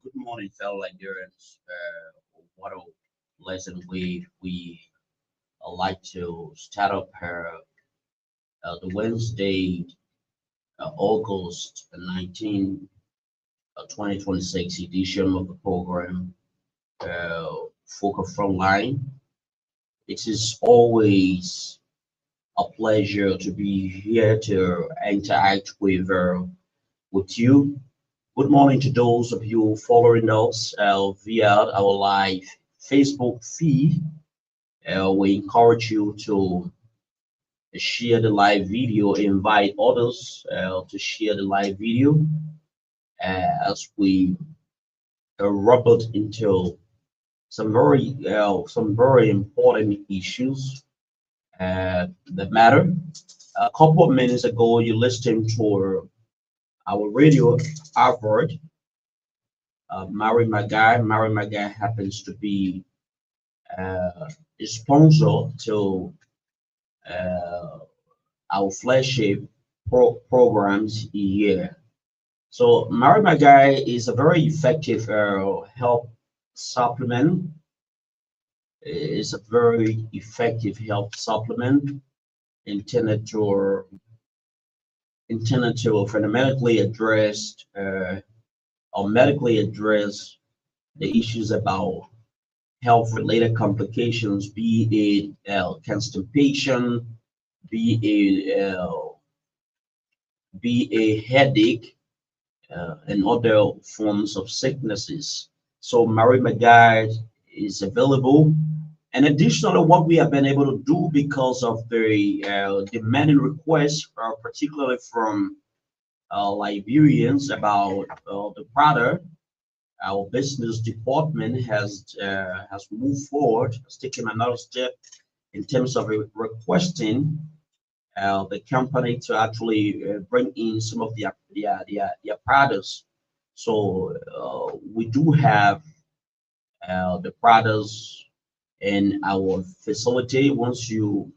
Good morning, fellow Nigerians. What a pleasant way we like to start up the Wednesday, August 19, 2026 edition of the program, Focus Frontline. It is always a pleasure to be here to interact with you. Good morning to those of you following us via our live Facebook feed. We encourage you to share the live video, invite others to share the live video as we robot into some very important issues that matter. A couple of minutes ago, you listened to our radio advert. Marry my guy happens to be a sponsor to uh, our flagship programs here. So Marry my guy is a very effective health supplement. It's a very effective health supplement intended to fundamentally address or medically address the issues about health related complications, be it constipation, be it be a headache, and other forms of sicknesses. So Mary McGuire is available. And additionally, what we have been able to do because of the demanding requests, particularly from Liberians about the product, our business department has moved forward, has taken another step in terms of requesting the company to actually bring in some of their products. So we do have the products in our facility. Once you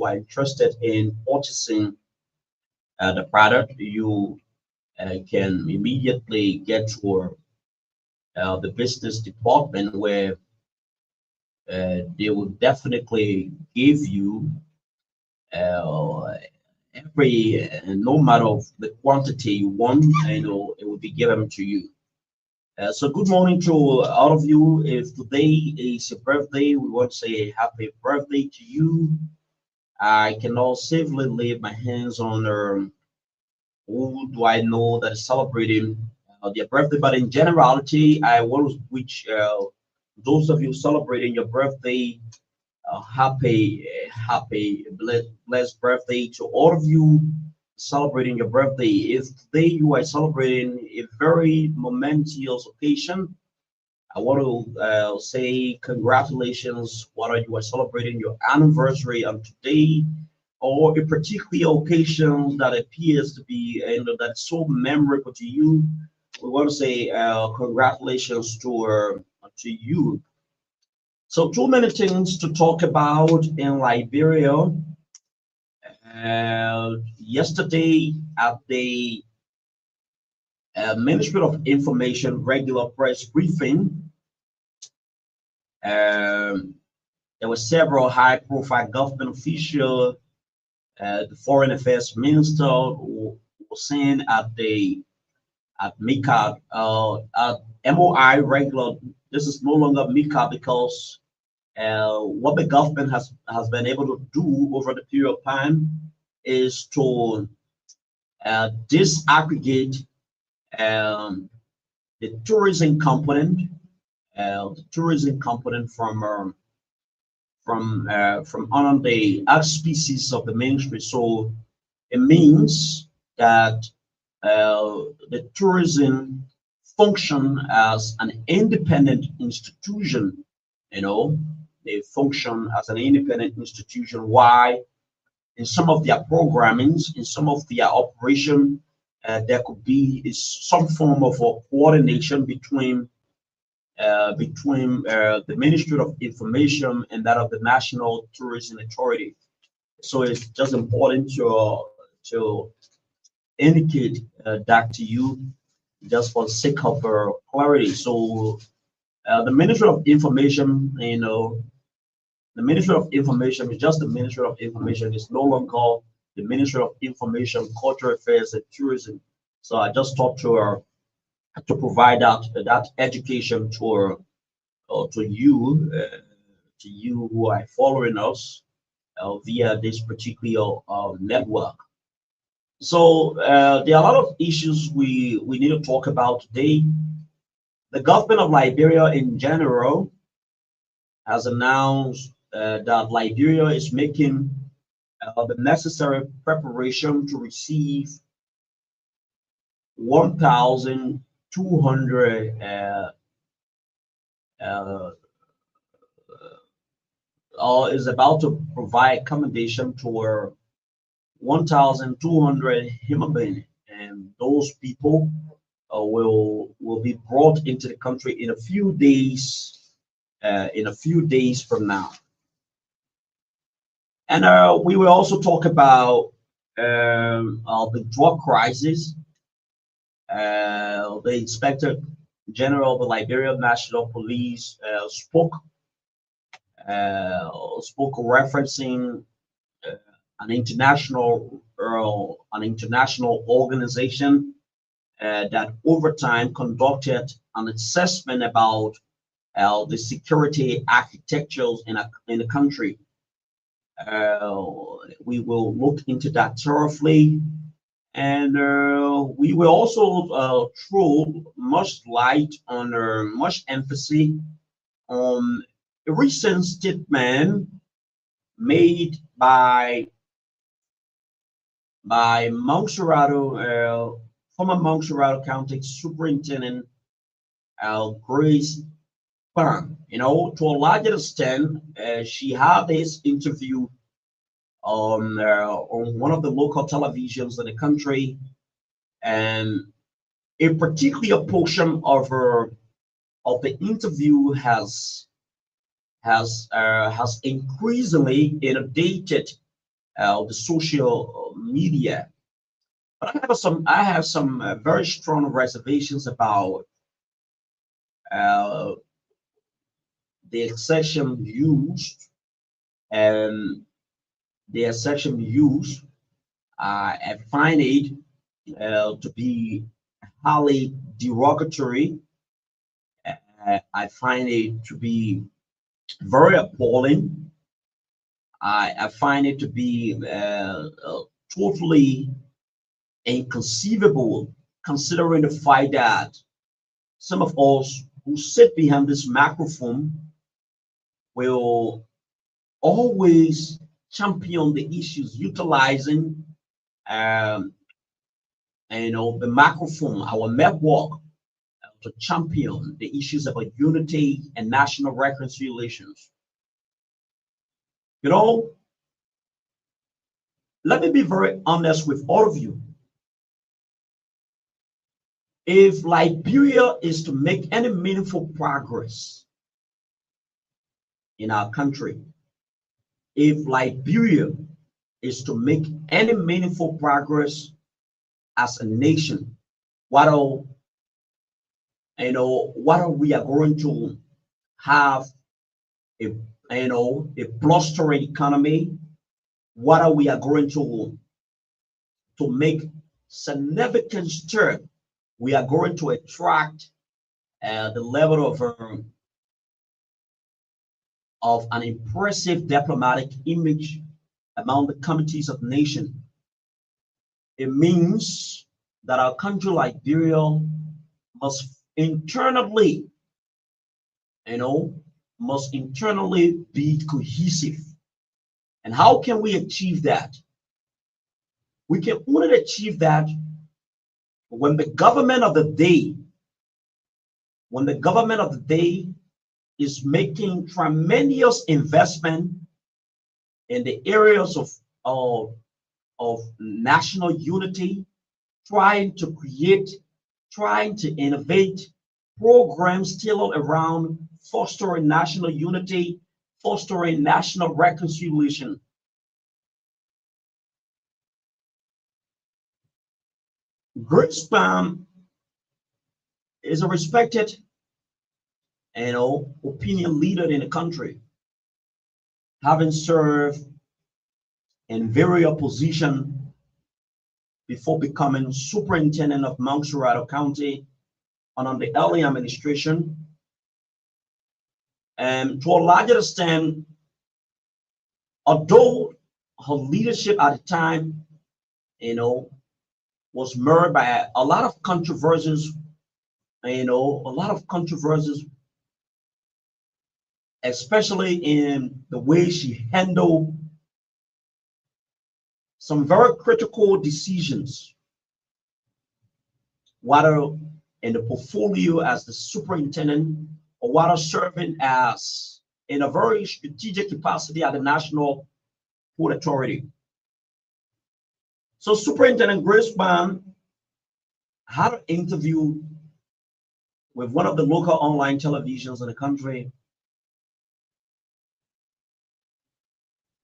are interested in purchasing the product, you can immediately get to the business department where they will definitely give you uh, every no matter of the quantity you want, it will be given to you. So good morning to all of you. If today is your birthday, we want to say happy birthday to you. I cannot safely lay my hands on who do I know that is celebrating their birthday, but in generality, I want to wish those of you celebrating your birthday blessed birthday to all of you celebrating your birthday. If today you are celebrating a very momentous occasion, I want to say congratulations, whether you are celebrating your anniversary on today or a particular occasion that appears to be, that's so memorable to you. We want to say congratulations to you. So, too many things to talk about in Liberia. Yesterday at the Ministry of Information regular press briefing, um, there were several high-profile government officials. The Foreign Affairs Minister who was saying at MICA, at MOI regular. This is no longer MICA because what the government has been able to do over the period of time is to disaggregate um, the tourism component from under the auspices of the ministry. So it means that the tourism function as an independent institution. You know, they function as an independent institution. Why? In some of their programmings, in some of their operation, there could be some form of a coordination between the Ministry of Information and that of the National Tourism Authority. So it's just important to indicate that to you, just for the sake of clarity. So the Ministry of Information, the Ministry of Information is just the Ministry of Information. It's no longer the Ministry of Information, Cultural Affairs, and Tourism. So I just thought to provide that education to you who are following us via this particular network. So there are a lot of issues we need to talk about today. The government of Liberia in general has announced that Liberia is making the necessary preparation to receive 1,200 or is about to provide accommodation to 1,200 human beings, and those people will be brought into the country in a few days. In a few days from now, and we will also talk about the drug crisis. The Inspector General of the Liberian National Police spoke referencing uh, an international organization that over time conducted an assessment about the security architectures in the country. We will look into that thoroughly, and we will also throw much light on much emphasis on a recent statement made by former Montserrat County Superintendent Grace Pan. To a larger extent, she had this interview on one of the local televisions in the country, and a particular portion of the interview has increasingly inundated the social media. But I have some very strong reservations about uh, the exception used and the exception used. I find it to be highly derogatory. I find it to be very appalling. I find it to be totally inconceivable, considering the fact that some of us who sit behind this microphone will always champion the issues utilizing um, the microphone, our network, to champion the issues about unity and national reconciliations. You know, let me be very honest with all of you. If Liberia is to make any meaningful progress in our country, if Liberia is to make any meaningful progress as a nation, what are we are going to have a a blustering economy, what are we are going to make significant step, we are going to attract the level of an impressive diplomatic image among the committees of nation. It means that our country Liberia must internally, must internally be cohesive. And how can we achieve that? We can only achieve that when the government of the day, is making tremendous investment in the areas of national unity, trying to create, trying to innovate programs tailored around fostering national unity, fostering national reconciliation. Greenspan is a respected, opinion leader in the country, having served in various positions before becoming superintendent of Montserrat County under the early administration. And to a larger extent, although her leadership at the time, was marred by a lot of controversies, especially in the way she handled some very critical decisions, whether in the portfolio as the superintendent or whether serving as in a very strategic capacity at the National Port Authority. So Superintendent Greenspan had an interview with one of the local online televisions in the country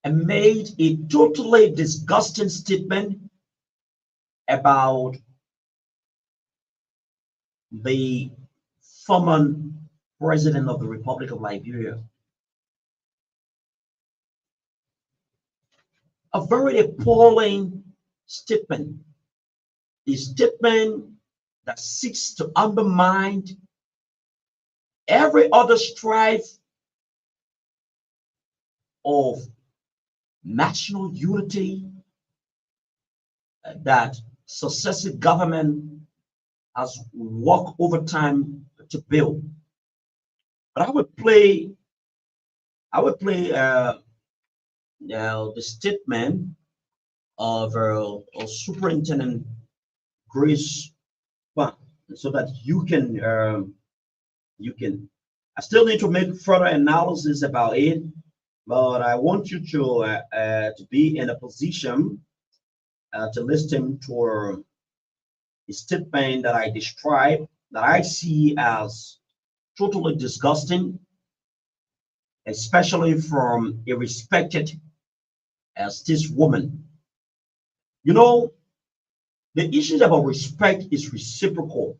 and made a totally disgusting statement about the former president of the Republic of Liberia. A very appalling statement, a statement that seeks to undermine every other strive of national unity that successive government has worked over time to build. But I would play the statement of Superintendent Grace Ban, so that you can I still need to make further analysis about it, but I want you to be in a position to listen to a statement that I describe, that I see as totally disgusting, especially from a respected stateswoman. The issues about respect is reciprocal.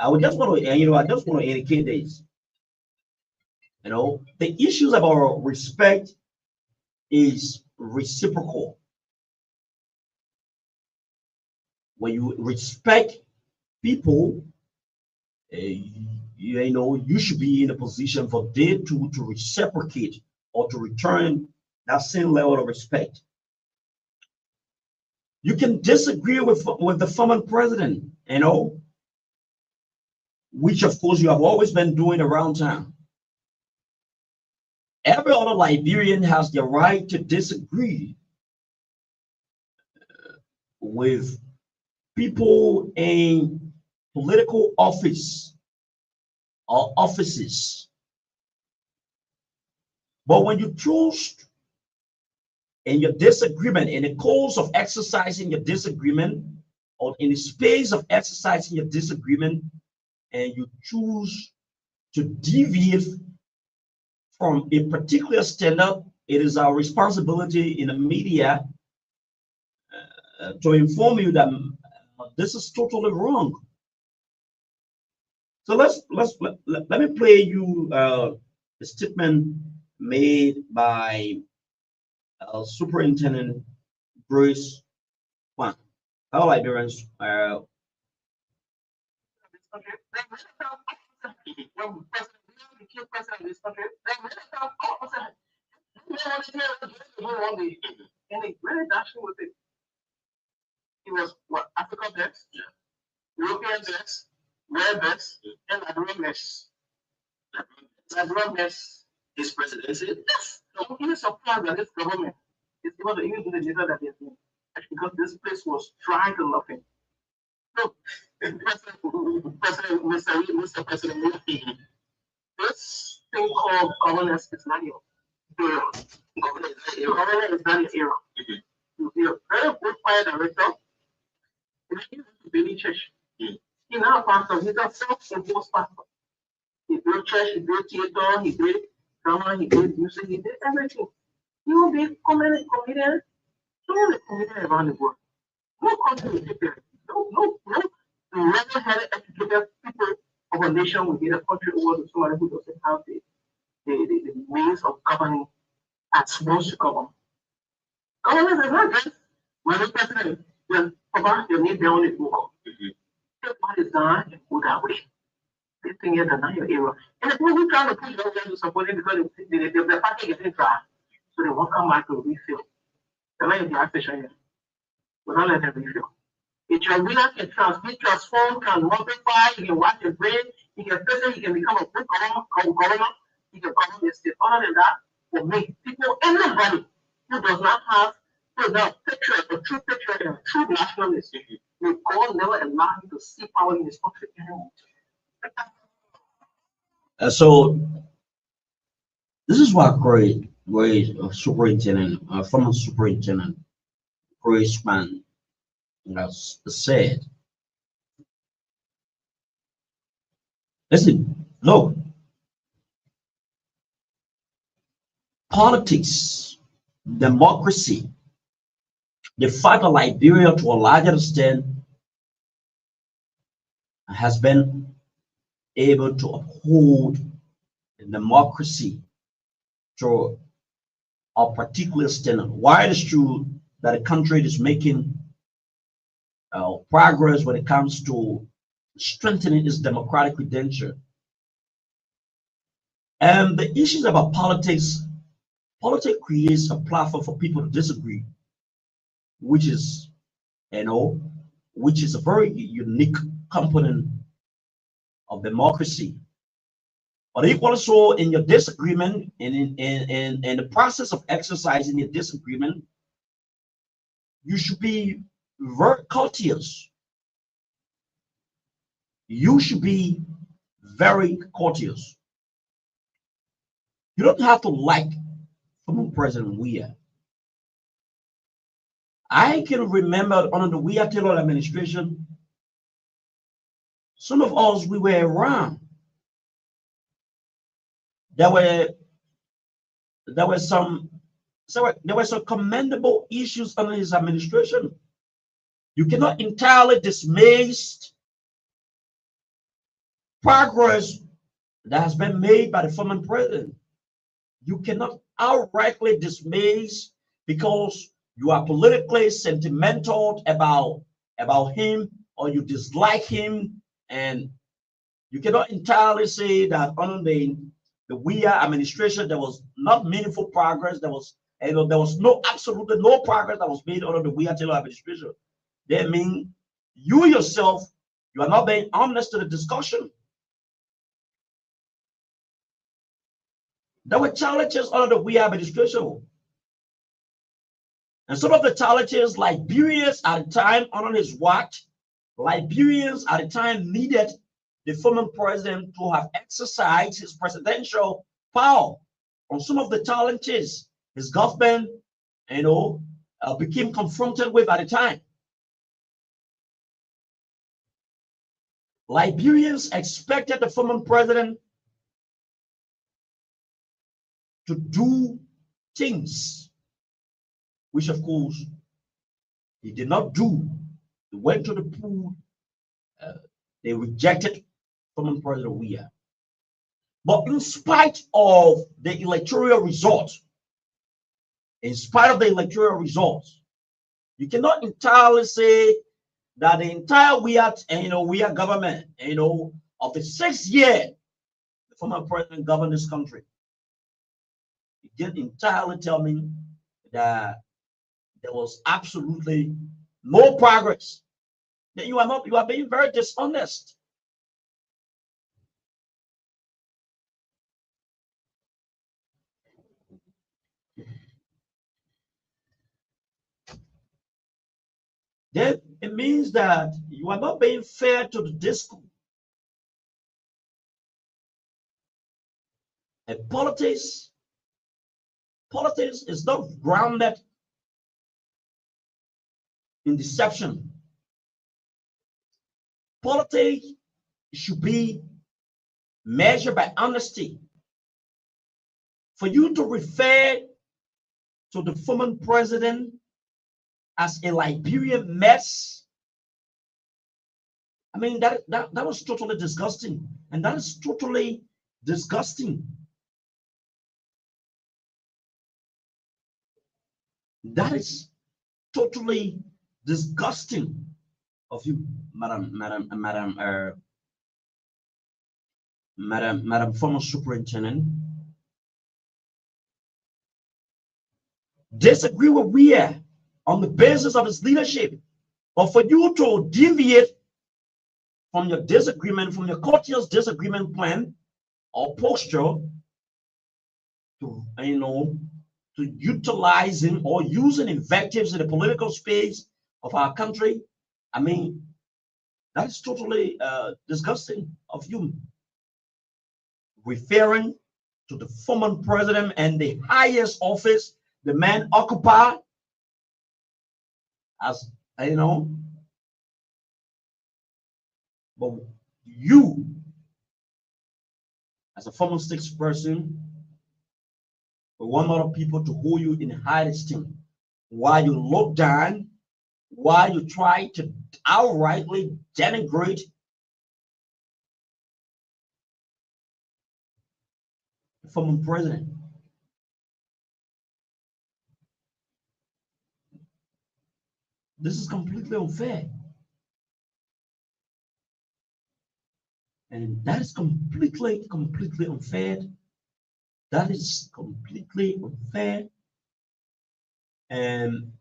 I would just want to, I just want to indicate this. The issues about respect is reciprocal. When you respect people, you should be in a position for them to reciprocate or to return that same level of respect. You can disagree with the former president, which of course you have always been doing around town. Every other Liberian has the right to disagree with people in political office or offices. But when you choose in your disagreement, in the course of exercising your disagreement, or in the space of exercising your disagreement, and you choose to deviate from a particular standard, it is our responsibility in the media to inform you that this is totally wrong. So let me play you a statement made by Superintendent Bruce Kwan. How Liberians It was what Africa best, European best, World best, and Liberia best. Liberia best is presidency. Yes. So I'm surprised that this government is able to even do the data that they're doing. Because this place was trying to nothing. So, Mr. President, this thing called governance is not your era. Governance is not your era. You're a very good fire director. Billy Church. He now pastor. He's a self-imposed pastor. He built church, he built theater, he did drama, he did music, he did everything. He will be comedian, so the comedian around the world. No country will take care. No level-headed, educated people of a nation will get a country over to somebody who doesn't have the means of governing as supposed to govern. Government is not just when the president, you need their own book. What is done and go that way. This thing here is not your era. And the people who try to push those guys to support it because the party getting dry. So they won't come back to refill. They're not in the station here. We're not letting them refill. If your winner can transform, can multiply, you can watch your brain, you can person, you can become a good governor, you can govern the state. Other than that, will make people, anybody who does not have a patriot, a true patriot, and a true nationalist, will God never allow him to see power in his country anymore. So this is what great superintendent, former superintendent Grace Man has said. Listen, look, politics, democracy, the fact that Liberia, to a larger extent, has been able to uphold democracy to a particular standard. Why it is true that the country is making progress when it comes to strengthening its democratic credential. And the issues about politics creates a platform for people to disagree, which is, which is a very unique component of democracy. But equally so, in your disagreement, in the process of exercising your disagreement, you should be very courteous. You should be very courteous. You don't have to like former President Weah. I can remember under the Weah Taylor administration, some of us, we were around. There were some commendable issues under his administration. You cannot entirely dismiss progress that has been made by the former president. You cannot outrightly dismiss because you are politically sentimental about him, or you dislike him, and you cannot entirely say that under the Weah administration there was not meaningful progress. There was absolutely no progress that was made under the Weah Taylor administration. That means you yourself, you are not being honest to the discussion. There were challenges under the Weah administration. And some of the challenges, like Liberians at the time under his watch, Liberians at the time needed the former president to have exercised his presidential power on some of the challenges his government, became confronted with at the time. Liberians expected the former president to do things, which of course he did not do. He went to the pool. They rejected former President Weah. But in spite of the electoral results, you cannot entirely say that the entire Weah government, of the 6 year the former president governed this country. You can't entirely tell me that there was absolutely no progress. Then you are being very dishonest. Then it means that you are not being fair to the discourse. And politics is not grounded in deception. Politics should be measured by honesty. For you to refer to the former president as a Liberian mess, I mean, that was totally disgusting. And that is totally disgusting. That is totally disgusting of you, Madam former superintendent. Disagree with Weah on the basis of his leadership, but for you to deviate from your disagreement, from your courteous disagreement plan or posture, to utilizing or using invectives in the political space of our country, I mean, that is totally disgusting of you. Referring to the former president and the highest office the man occupied, as but you, as a former spokesperson, we want other people to hold you in high esteem, while you look down, while you try to outrightly denigrate the former president. This is completely unfair. And that is completely unfair. That is completely unfair. And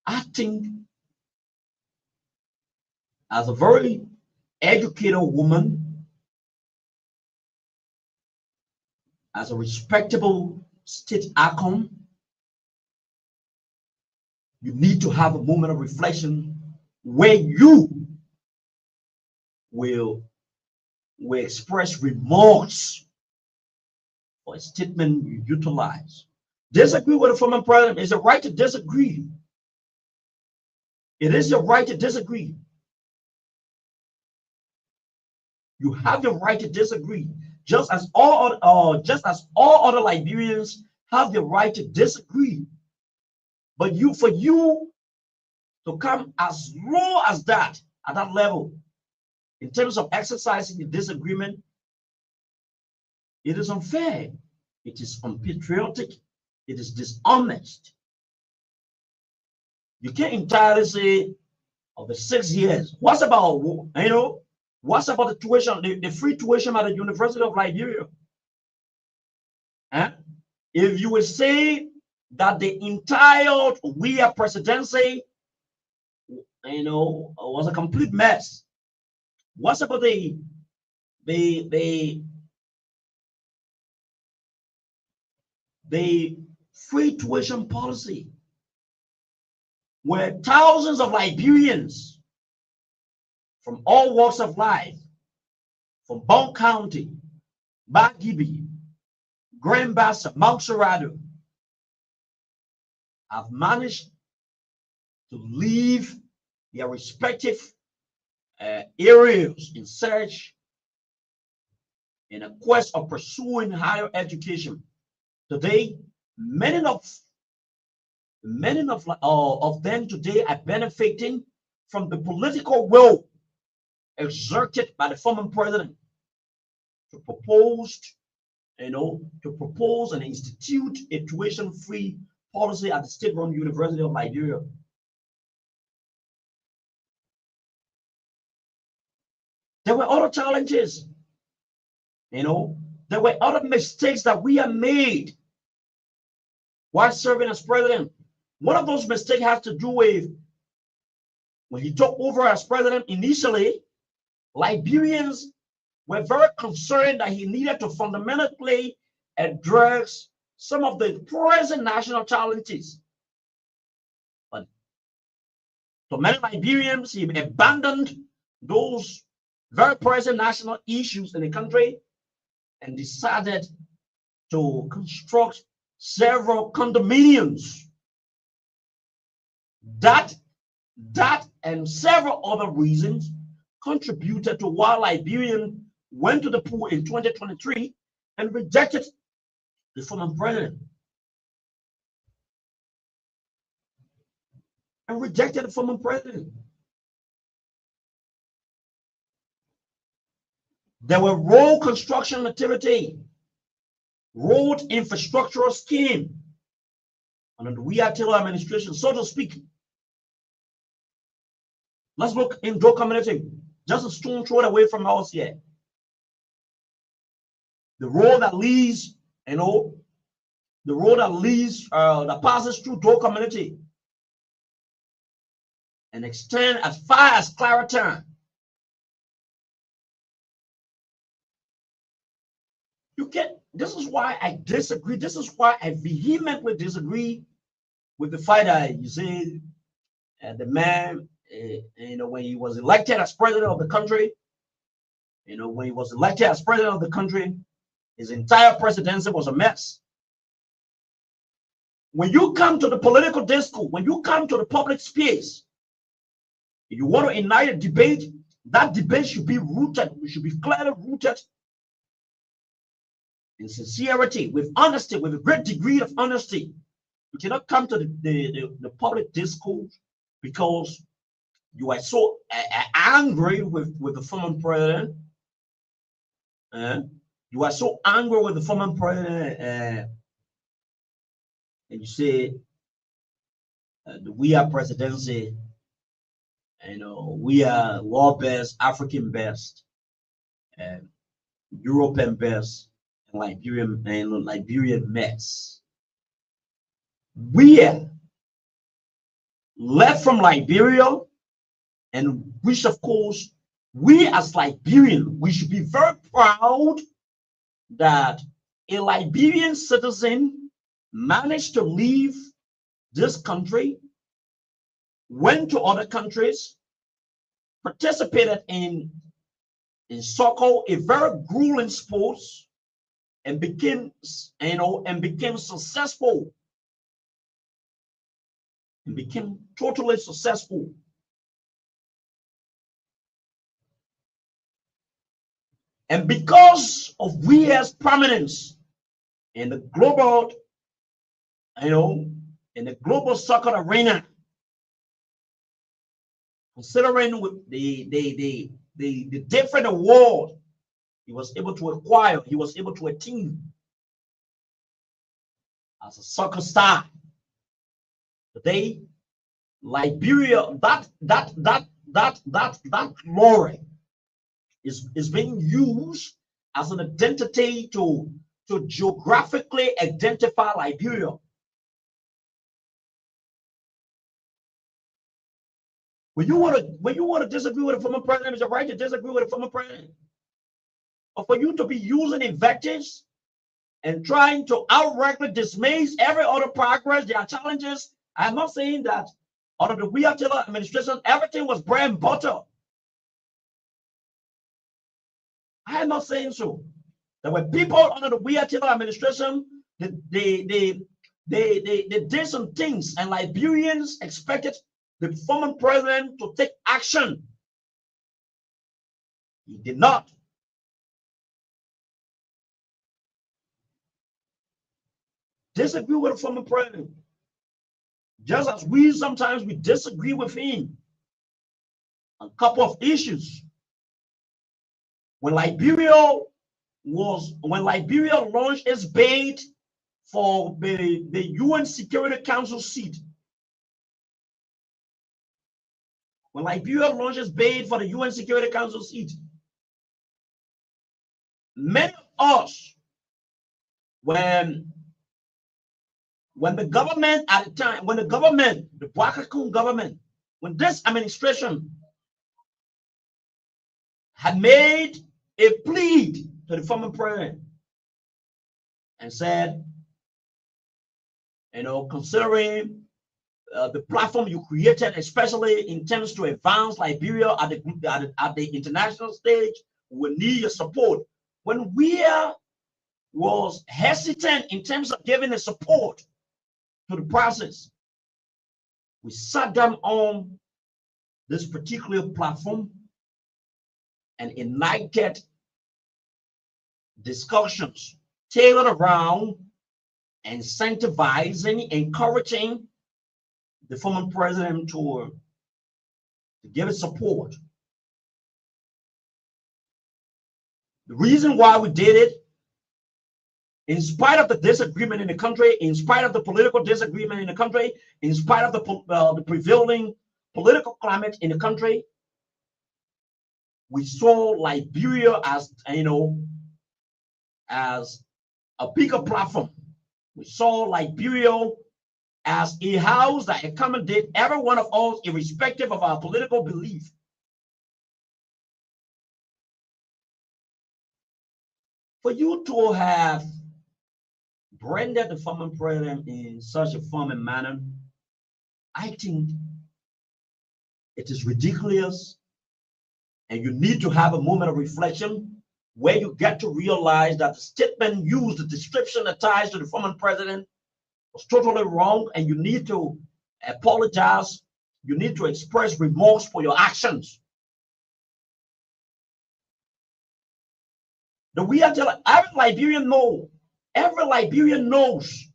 I think, as a very educated woman, as a respectable state icon, you need to have a moment of reflection where you will express remorse for a statement you utilize. Disagree with the former president. It's a right to disagree. It is your right to disagree. You have the right to disagree, just as all other Liberians have the right to disagree. But for you to come as low as that, at that level, in terms of exercising the disagreement, it is unfair. It is unpatriotic. It is dishonest. You can't entirely say of the 6 years. What's about, what's about the tuition, the free tuition at the University of Liberia? If you would say that the entire Weah presidency, was a complete mess, what's about the free tuition policy, where thousands of Liberians from all walks of life, from Bond County, Bagibi, Grand Bassa, Mount Serrato, have managed to leave their respective areas in search, in a quest of pursuing higher education. Today, many of them today are benefiting from the political will exerted by the former president to propose, to propose and institute a tuition-free policy at the state-run University of Liberia. There were other challenges, there were other mistakes that we have made while serving as president. One of those mistakes has to do with when he took over as president initially, Liberians were very concerned that he needed to fundamentally address some of the present national challenges. But to many Liberians, he abandoned those very present national issues in the country and decided to construct several condominiums. That and several other reasons contributed to why Liberians went to the poll in 2023 and rejected the former president. There were road construction activity, road infrastructural scheme under the We Are Taylor administration, so to speak. Let's look in Joe community, just a stone throw away from us here. The road that leads, that passes through Joe community and extend as far as Clariton. This is why I disagree. This is why I vehemently disagree with the fact that you say the man, when he was elected as president of the country, his entire presidency was a mess. When you come to the political discourse, when you come to the public space, if you want to ignite a debate, that debate should be clearly rooted in sincerity, with honesty, with a great degree of honesty. You cannot come to the public discourse because you are so angry with the former president. You are so angry with the former president, and you say we are presidency, we are world best, African best, European best, and Liberian mess. We are left from Liberia, and which of course we as Liberians, we should be very proud that a Liberian citizen managed to leave this country, went to other countries, participated in so-called a very grueling sports, and became successful, and became totally successful. And because of WEA's prominence in the global, in the global soccer arena, considering with the different award he was able to acquire, he was able to attain as a soccer star. Today, Liberia, that glory is being used as an identity to geographically identify Liberia. When you want to disagree with a former president, it's your right to disagree with a former president. But for you to be using invectives and trying to outrightly dismiss every other progress, there are challenges. I'm not saying that under the We Are Taylor administration, everything was bread and butter. I am not saying so. There were people under the Weah Taylor administration. They did some things, and Liberians expected the former president to take action. He did not. Disagree with the former president, just as we sometimes disagree with him on a couple of issues. When Liberia launched its bid for the UN Security Council seat, when Liberia launched its bid for the UN Security Council seat, many of us, when the government at the time, the Bwakakun government, when this administration had made a plea to the former president and said, considering the platform you created, especially in terms to advance Liberia at the international stage, we need your support. When we was hesitant in terms of giving the support to the process, we sat down on this particular platform and ignited discussions tailored around incentivizing, encouraging the former president to give it support. The reason why we did it, in spite of the disagreement in the country, in spite of the political disagreement in the country, in spite of the prevailing political climate in the country, we saw Liberia as as a bigger platform. We saw Liberia as a house that accommodates every one of us, irrespective of our political belief. For you to have branded the former president in such a form and manner, I think it is ridiculous, and you need to have a moment of reflection where you get to realize that the statement used, the description attached to the former president was totally wrong, and you need to apologize. You need to express remorse for your actions. Every Liberian knows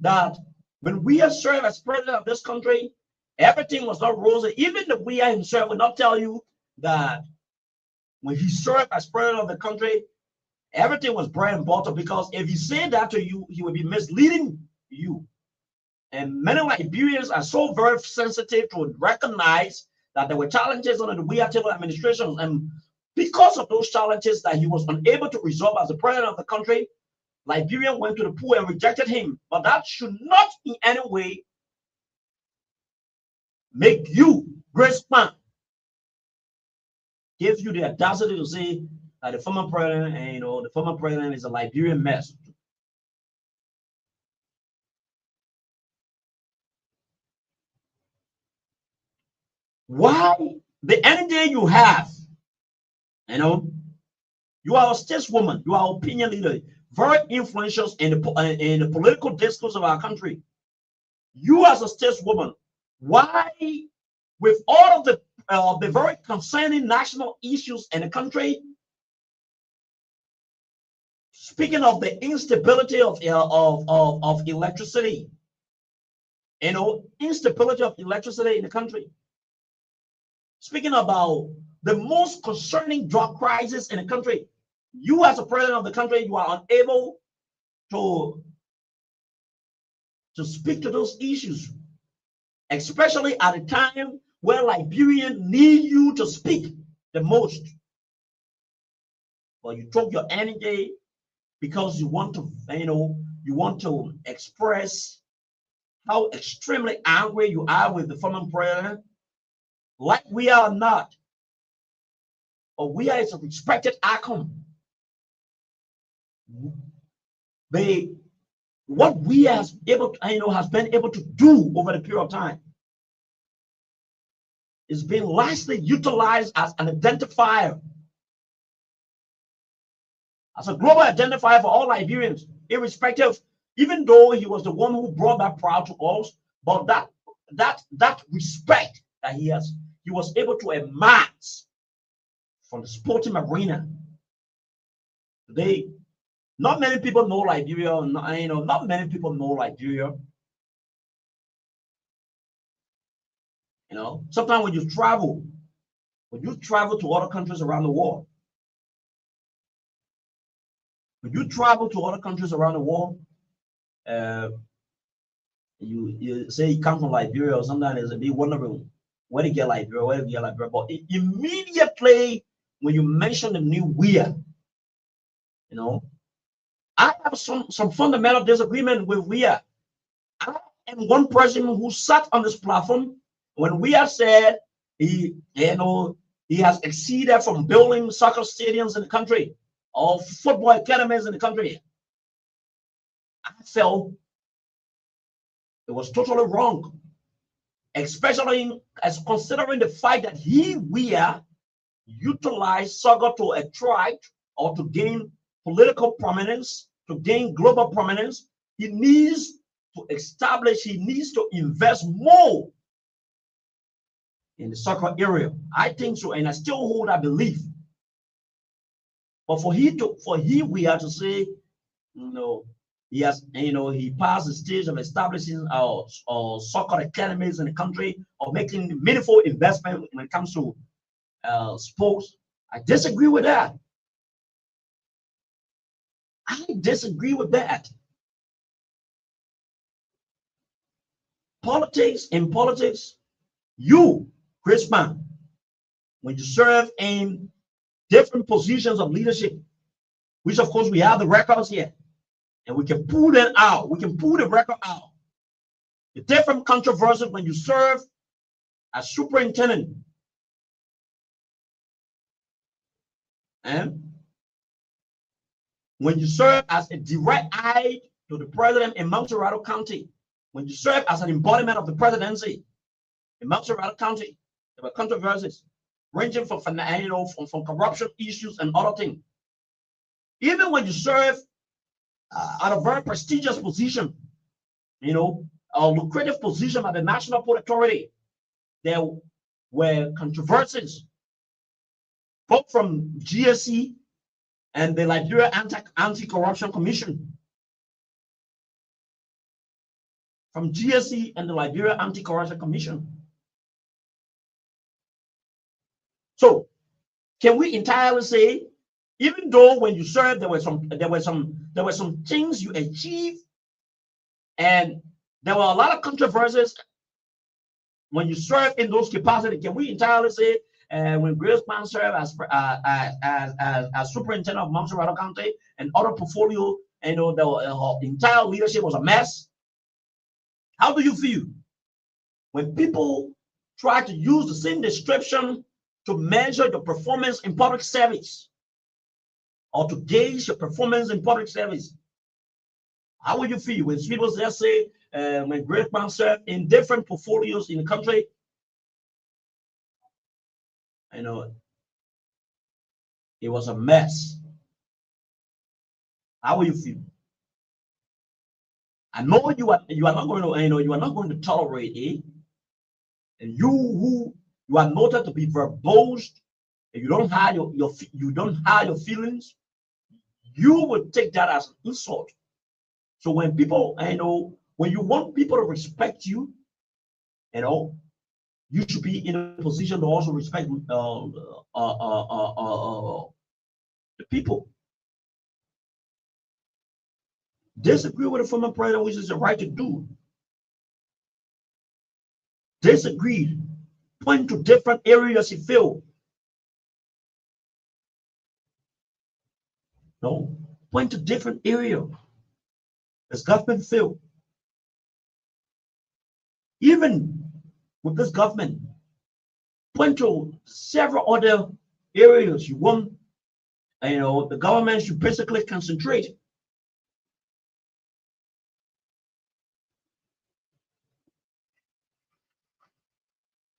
that when we are served as president of this country, everything was not rosy. Even the Weah himself will not tell you that when he served as president of the country, everything was bread and butter, because if he said that to you, he would be misleading you. And many Liberians are so very sensitive to recognize that there were challenges under the Weah Taylor administration, and because of those challenges that he was unable to resolve as the president of the country, Liberia went to the pool and rejected him. But that should not in any way make you, Grace Man, gives you the audacity to say that the former president, and the former president is a Liberian mess. Why the energy you have, you are a stateswoman, you are opinion leader, very influential in the political discourse of our country. You as a stateswoman, why, with all of the very concerning national issues in the country, speaking of the instability of electricity, instability of electricity in the country, speaking about the most concerning drug crisis in the country, you as a president of the country, you are unable to speak to those issues, especially at a time where Liberians need you to speak the most. But you took your energy because you want to express how extremely angry you are with the former president, like we are not, or we are a respected icon. What we has been able to do over the period of time is being largely utilized as an identifier as a global identifier for all Liberians, irrespective, even though he was the one who brought that proud to us, but that respect that he was able to amass from the sporting arena. Today, not many people know Liberia. Not many people know Liberia. Sometimes when you travel to other countries around the world, you say you come from Liberia, or sometimes they wondering where to get Liberia, But immediately when you mention the new WEA, I have some fundamental disagreement with WEA. I am one person who sat on this platform when WEA said he has exceeded from building soccer stadiums in the country or football academies in the country. I felt it was totally wrong, especially as considering the fact that WEA utilized soccer to attract or to gain political prominence, to gain global prominence. He needs to invest more in the soccer area. I think so, and I still hold that belief. But we have to say, he passed the stage of establishing our soccer academies in the country, or making meaningful investment when it comes to sports. I disagree with that. In politics, you, Chrisman, when you serve in different positions of leadership, which of course we have the records here, and we can pull them out. We can pull the record out. The different controversies when you serve as superintendent, and when you serve as a direct eye to the president in Montserrat County, when you serve as an embodiment of the presidency in Montserrat County, there were controversies ranging from corruption issues and other things. Even when you serve at a very prestigious position, a lucrative position at the National Port Authority, there were controversies both from GSC and the Liberia Anti-Corruption Commission. From GSC and the Liberia Anti-Corruption Commission. So, can we entirely say, even though when you served there were some things you achieved, and there were a lot of controversies when you served in those capacities, can we entirely say when Graceman served as superintendent of Montserrat County and other portfolio, the entire leadership was a mess? How do you feel when people try to use the same description to measure your performance in public service, or to gauge your performance in public service? How would you feel when people just say, when Graceman served in different portfolios in the country, it was a mess? How will you feel? I know you are not going to tolerate it, and you are noted to be verbose, and you don't hide your feelings. You would take that as an insult. So when people, when you want people to respect you, you should be in a position to also respect the people. Disagree with the former president, which is the right to do. Disagree. Point to different areas you feel. No, point to different areas. This government failed. Even with this government, point to several other areas you want, the government should basically concentrate.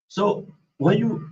So when you